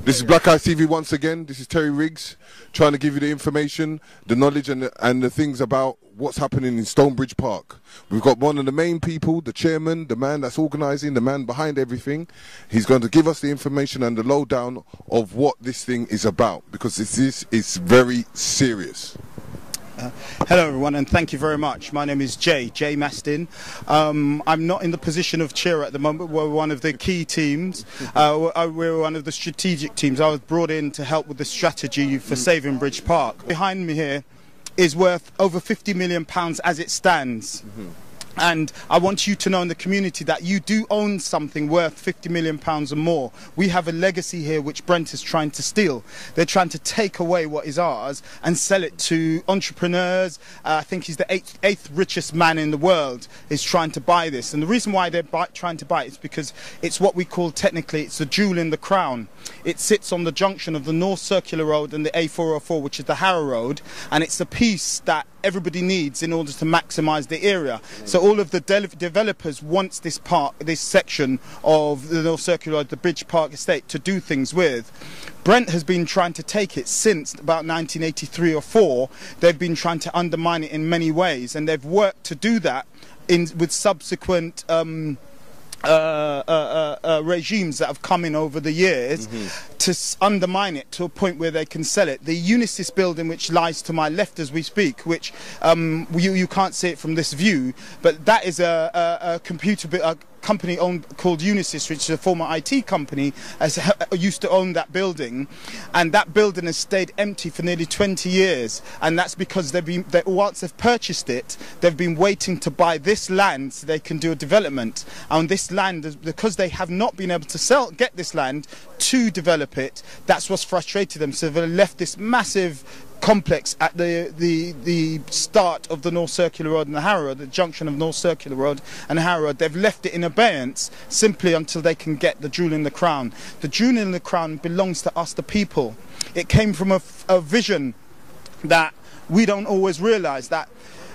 This is Black Eye TV once again. This is Terry Riggs trying to give you the information, the knowledge and the things about what's happening in Stonebridge Park. We've got one of the main people, the chairman, the man that's organising, the man behind everything. He's going to give us the information and the lowdown of what this thing is about, because this is very serious. Hello everyone, and thank you very much. My name is Jay Mastin. I'm not in the position of chair at the moment. We're one of the key teams. We're one of the strategic teams. I was brought in to help with the strategy for saving Bridge Park. Behind me here is worth over £50 million as it stands. And I want you to know in the community that you do own something worth £50 million or more. We have a legacy here which Brent is trying to steal. They're trying to take away what is ours and sell it to entrepreneurs. I think he's the eighth richest man in the world is trying to buy this. And the reason why they're trying to buy it is because it's what we call technically, it's the jewel in the crown. It sits on the junction of the North Circular Road and the A404, which is the Harrow Road. And it's a piece that everybody needs in order to maximise the area. So all of the developers want this section of the North Circular Road, the Bridge Park estate, to do things with. Brent has been trying to take it since about 1983 or 4. They've been trying to undermine it in many ways, and they've worked to do that with subsequent regimes that have come in over the years to undermine it to a point where they can sell it. The Unisys building, which lies to my left as we speak, which you can't see it from this view, but that is a company called Unisys, which is a former IT company, used to own that building, and that building has stayed empty for nearly 20 years, and that's because once they've purchased it, they've been waiting to buy this land so they can do a development. And this land, because they have not been able to get this land to develop it, that's what's frustrated them. So they've left this massive complex at the start of the North Circular Road and the Harrow Road, the junction of North Circular Road and Harrow Road. They've left it in abeyance simply until they can get the jewel in the crown. The jewel in the crown belongs to us, the people. It came from a vision that we don't always realise, that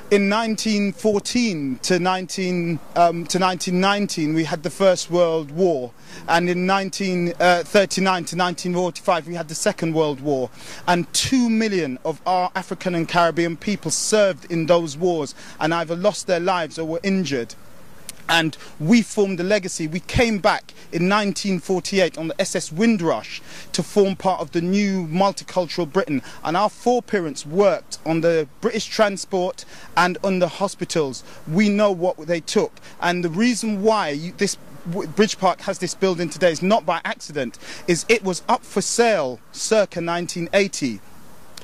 in 1914 to 1919 we had the First World War, and in 1939 to 1945 we had the Second World War, and 2 million of our African and Caribbean people served in those wars and either lost their lives or were injured. And we formed a legacy. We came back in 1948 on the SS Windrush to form part of the new multicultural Britain. And our foreparents worked on the British transport and on the hospitals. We know what they took. And the reason why this Bridge Park has this building today is not by accident, is it was up for sale circa 1980.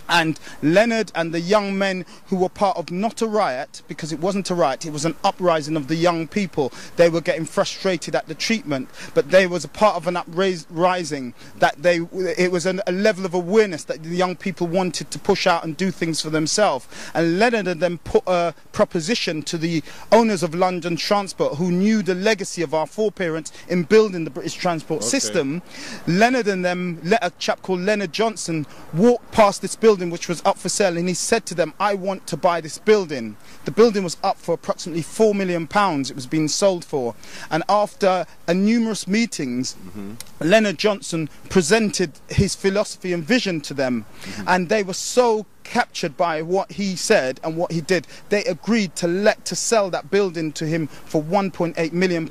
And Leonard and the young men who were part of not a riot, because it wasn't a riot, it was an uprising of the young people. They were getting frustrated at the treatment, but there was a part of an uprising that it was a level of awareness that the young people wanted to push out and do things for themselves. And Leonard and them put a proposition to the owners of London Transport, who knew the legacy of our foreparents in building the British transport system. Leonard and them let a chap called Leonard Johnson walk past this building which was up for sale, and he said to them, I want to buy this building. The building was up for approximately £4 million it was being sold for, and after numerous meetings Leonard Johnson presented his philosophy and vision to them, and they were so captured by what he said and what he did, they agreed to sell that building to him for £1.8 million.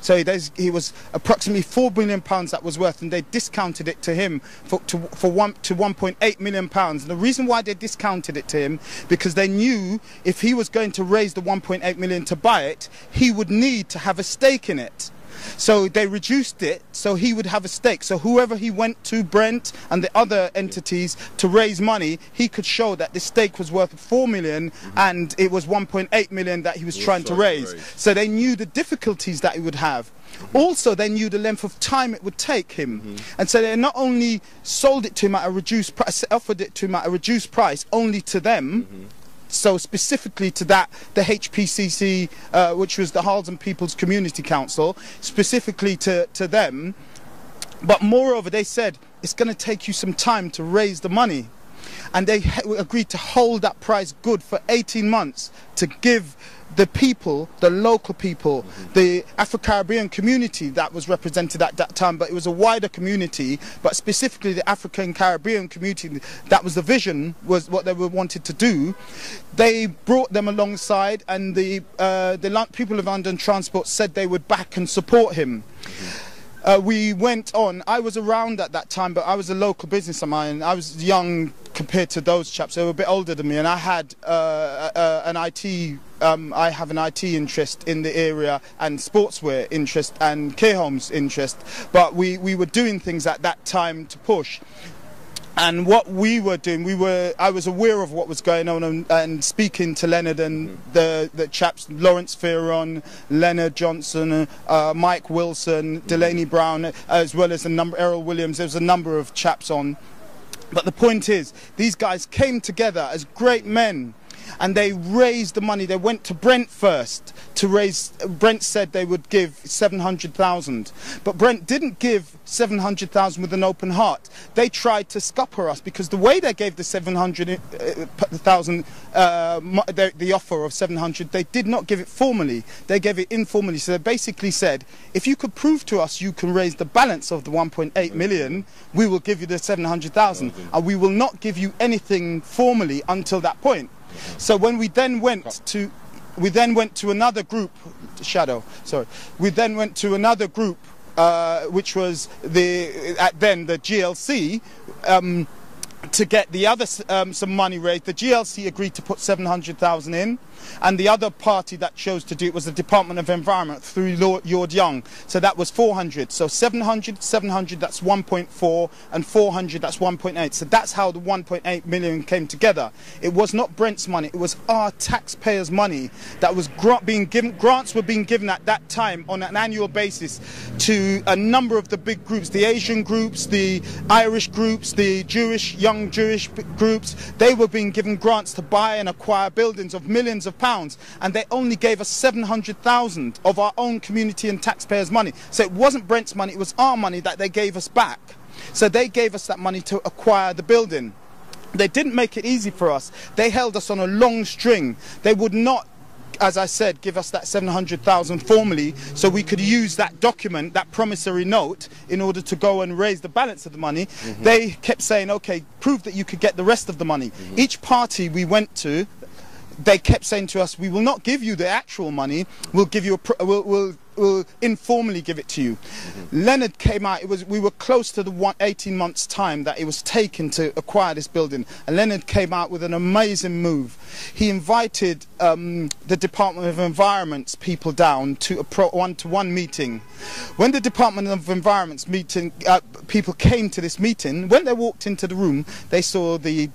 So he was approximately £4 million that was worth, and they discounted it to him to £1.8 million. And the reason why they discounted it to him, because they knew if he was going to raise the £1.8 million to buy it, he would need to have a stake in it. So they reduced it so he would have a stake. So whoever he went to, Brent and the other entities, to raise money, he could show that the stake was worth £4 million and it was £1.8 million that he was trying to raise. So they knew the difficulties that he would have. Also, they knew the length of time it would take him. And so they not only sold it to him at a reduced price, offered it to him at a reduced price only to them, so specifically to that, the HPCC, which was the Harlesden People's Community Council, specifically to them. But moreover, they said, it's going to take you some time to raise the money. And they agreed to hold that price good for 18 months to give the people, the local people, the Afro-Caribbean community that was represented at that time, but it was a wider community, but specifically the African Caribbean community, that was the vision, was what they were wanted to do. They brought them alongside, and the people of London Transport said they would back and support him. We went on. I was around at that time, but I was a local businessman. I was young compared to those chaps. They were a bit older than me, and I had an IT. I have an IT interest in the area, and sportswear interest, and care homes interest. But we were doing things at that time to push. And what we were doing, I was aware of what was going on, and speaking to Leonard and the chaps, Lawrence Fearon, Leonard Johnson, Mike Wilson, Delaney Brown, as well as Errol Williams. There was a number of chaps on. But the point is, these guys came together as great men, and they raised the money. They went to Brent first to raise. Brent said they would give 700,000, but Brent didn't give 700,000 with an open heart. They tried to scupper us, because the way they gave the 700,000, the offer of 700, they did not give it formally. They gave it informally. So they basically said, if you could prove to us you can raise the balance of the 1.8 million, we will give you the 700,000, and we will not give you anything formally until that point. So when we then went to another group, Shadow, sorry. We then went to another group, which was the GLC, to get the other some money raised. The GLC agreed to put 700,000 in, and the other party that chose to do it was the Department of Environment through Lord Young. So that was 400. So 700, that's 1.4, and 400, that's 1.8. So that's how the 1.8 million came together. It was not Brent's money, it was our taxpayers' money that was being given. Grants were being given at that time on an annual basis to a number of the big groups, the Asian groups, the Irish groups, the young Jewish groups. They were being given grants to buy and acquire buildings of millions of pounds, and they only gave us 700,000 of our own community and taxpayers' money. So it wasn't Brent's money, it was our money that they gave us back. So they gave us that money to acquire the building. They didn't make it easy for us. They held us on a long string. They would not, as I said, give us that 700,000 formally, so we could use that document, that promissory note, in order to go and raise the balance of the money. They kept saying, okay, prove that you could get the rest of the money. Each party we went to, they kept saying to us, we will not give you the actual money, we'll give you we'll informally give it to you. Leonard came out, we were close to the 18 months time that it was taken to acquire this building, and Leonard came out with an amazing move. He invited the Department of Environment's people down to a one-to-one meeting. When the Department of Environment's people came to this meeting, when they walked into the room, they saw the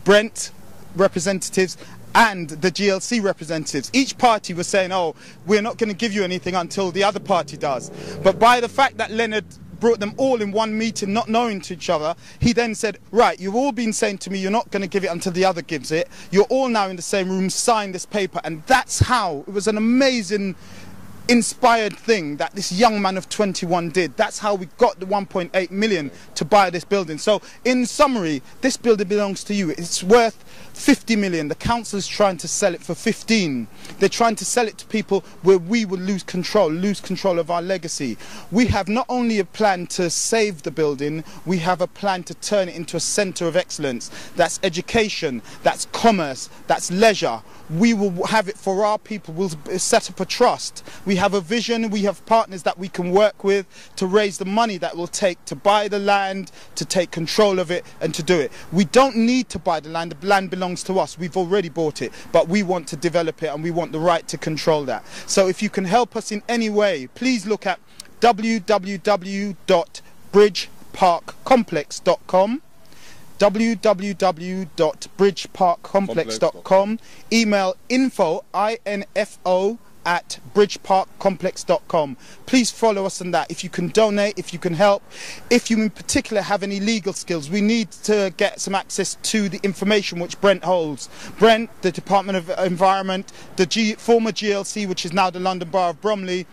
Brent representatives and the GLC representatives. Each party was saying, oh, we're not going to give you anything until the other party does. But by the fact that Leonard brought them all in one meeting, not knowing to each other, he then said, right, you've all been saying to me you're not going to give it until the other gives it. You're all now in the same room, sign this paper. And that's how, it was an amazing inspired thing that this young man of 21 did. That's how we got the 1.8 million to buy this building. So in summary, this building belongs to you. It's worth 50 million. The council is trying to sell it for 15. They're trying to sell it to people where we will lose control of our legacy. We have not only a plan to save the building, we have a plan to turn it into a centre of excellence. That's education, that's commerce, that's leisure. We will have it for our people. We'll set up a trust. We have a vision. We have partners that we can work with to raise the money that will take to buy the land, to take control of it, and to do it. We don't need to buy the land. The land belongs to us. We've already bought it, but we want to develop it, and we want the right to control that. So if you can help us in any way, please look at www.bridgeparkcomplex.com. www.bridgeparkcomplex.com. Email info @bridgeparkcomplex.com. Please follow us on that. If you can donate, if you can help, if you in particular have any legal skills, we need to get some access to the information which Brent holds. Brent, the Department of Environment, the former GLC, which is now the London Borough of Bromley,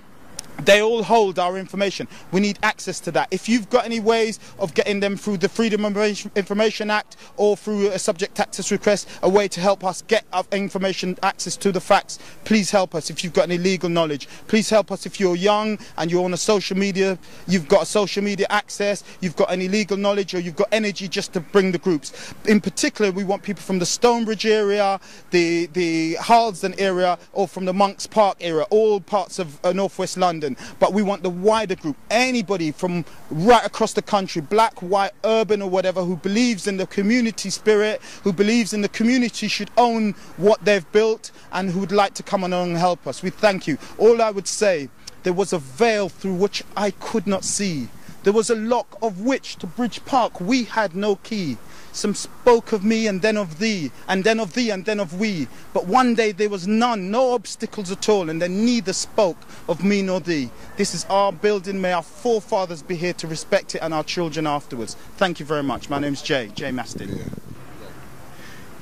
They all hold our information. We need access to that. If you've got any ways of getting them through the Freedom of Information Act or through a subject access request, a way to help us get our information, access to the facts, please help us. If you've got any legal knowledge, please help us. If you're young and you're on a social media, you've got a social media access, you've got any legal knowledge, or you've got energy just to bring the groups. In particular, we want people from the Stonebridge area, the Harlesden area, or from the Monks Park area, all parts of northwest London. But we want the wider group, anybody from right across the country, black, white, urban or whatever, who believes in the community spirit, who believes in the community should own what they've built, and who would like to come along and help us. We thank you. All I would say, there was a veil through which I could not see. There was a lock of which to Bridge Park we had no key. Some spoke of me and then of thee, and then of thee and then of we. But one day there was none, no obstacles at all, and then neither spoke of me nor thee. This is our building. May our forefathers be here to respect it, and our children afterwards. Thank you very much. My name's Jay Mastin.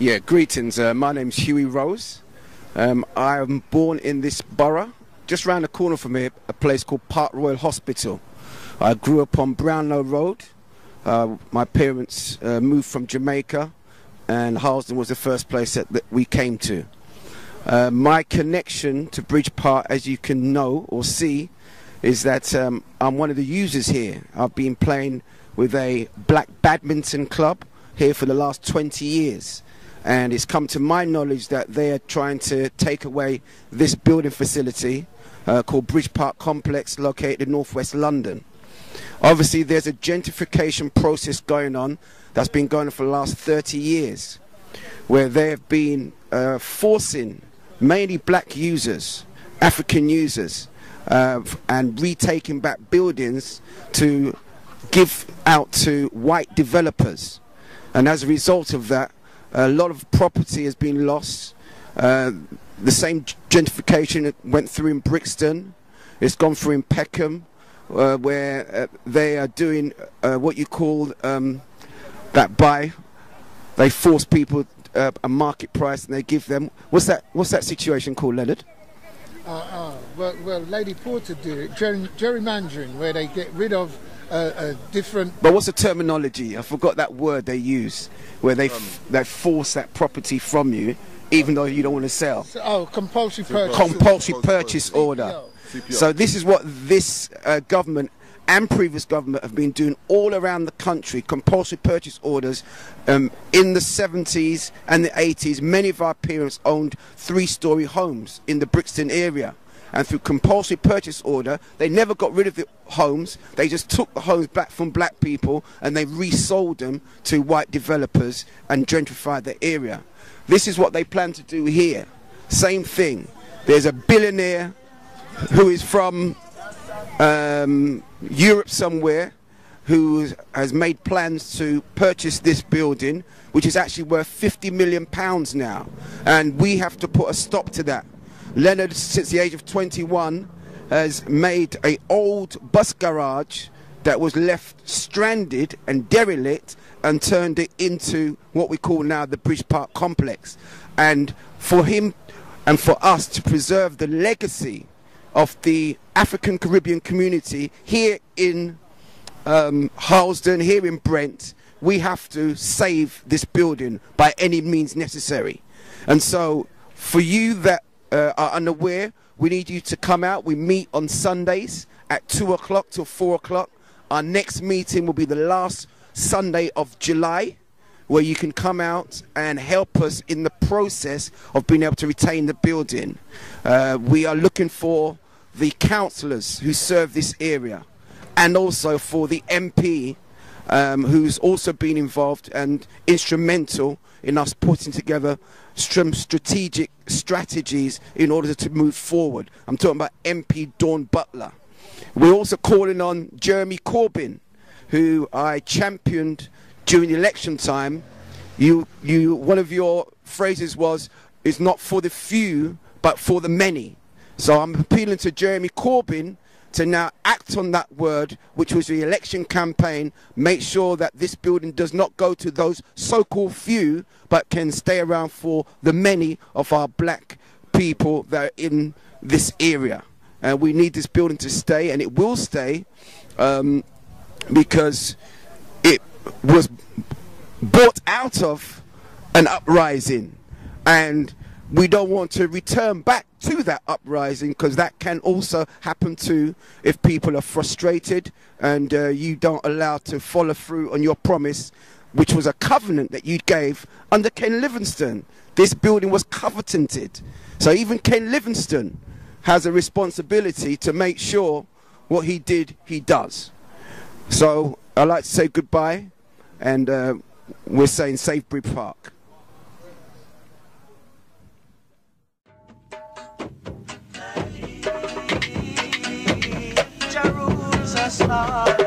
Yeah, greetings. My name's Huey Rose. I'm born in this borough, just round the corner from here, a place called Park Royal Hospital. I grew up on Brownlow Road. My parents moved from Jamaica, and Harlesden was the first place that we came to. My connection to Bridge Park, as you can know or see, is that I'm one of the users here. I've been playing with a black badminton club here for the last 20 years. And it's come to my knowledge that they are trying to take away this building facility called Bridge Park Complex, located in northwest London. Obviously, there's a gentrification process going on that's been going on for the last 30 years, where they have been forcing mainly black users, African users, and retaking back buildings to give out to white developers. And as a result of that, a lot of property has been lost. The same gentrification went through in Brixton. It's gone through in Peckham. Where they are doing what you call they force people a market price, and they give them what's that situation called, Leonard? Well, Lady Porter do it, gerrymandering, where they get rid of different. But what's the terminology? I forgot that word they use, where they force that property from you, even though you don't want to sell. Compulsory purchase. Compulsory purchase order. So this is what this government and previous government have been doing all around the country. Compulsory purchase orders. In the 70s and the 80s, many of our parents owned 3-story homes in the Brixton area. And through compulsory purchase order, they never got rid of the homes. They just took the homes back from black people and they resold them to white developers and gentrified the area. This is what they plan to do here. Same thing. There's a billionaire who is from Europe somewhere, who has made plans to purchase this building, which is actually worth £50 million now, and we have to put a stop to that. Leonard, since the age of 21, has made an old bus garage that was left stranded and derelict and turned it into what we call now the Bridge Park Complex. And for him and for us to preserve the legacy of the African Caribbean community here in Harlesden, here in Brent, we have to save this building by any means necessary. And so for you that are unaware, we need you to come out. We meet on Sundays at 2 o'clock till 4 o'clock. Our next meeting will be the last Sunday of July, where you can come out and help us in the process of being able to retain the building. We are looking for the councillors who serve this area, and also for the MP who's also been involved and instrumental in us putting together some strategic strategies in order to move forward. I'm talking about MP Dawn Butler. We're also calling on Jeremy Corbyn, who I championed during the election time. One of your phrases was, "It's not for the few, but for the many." So I'm appealing to Jeremy Corbyn to now act on that word, which was the election campaign. Make sure that this building does not go to those so-called few, but can stay around for the many of our black people that are in this area. and we need this building to stay, and it will stay, because it was brought out of an uprising, and we don't want to return back to that uprising, because that can also happen too if people are frustrated and you don't allow to follow through on your promise, which was a covenant that you gave under Ken Livingstone. This building was covenanted, so even Ken Livingstone has a responsibility to make sure what he did, he does. So I'd like to say goodbye, and we're saying Safebury Park. Jerusalem.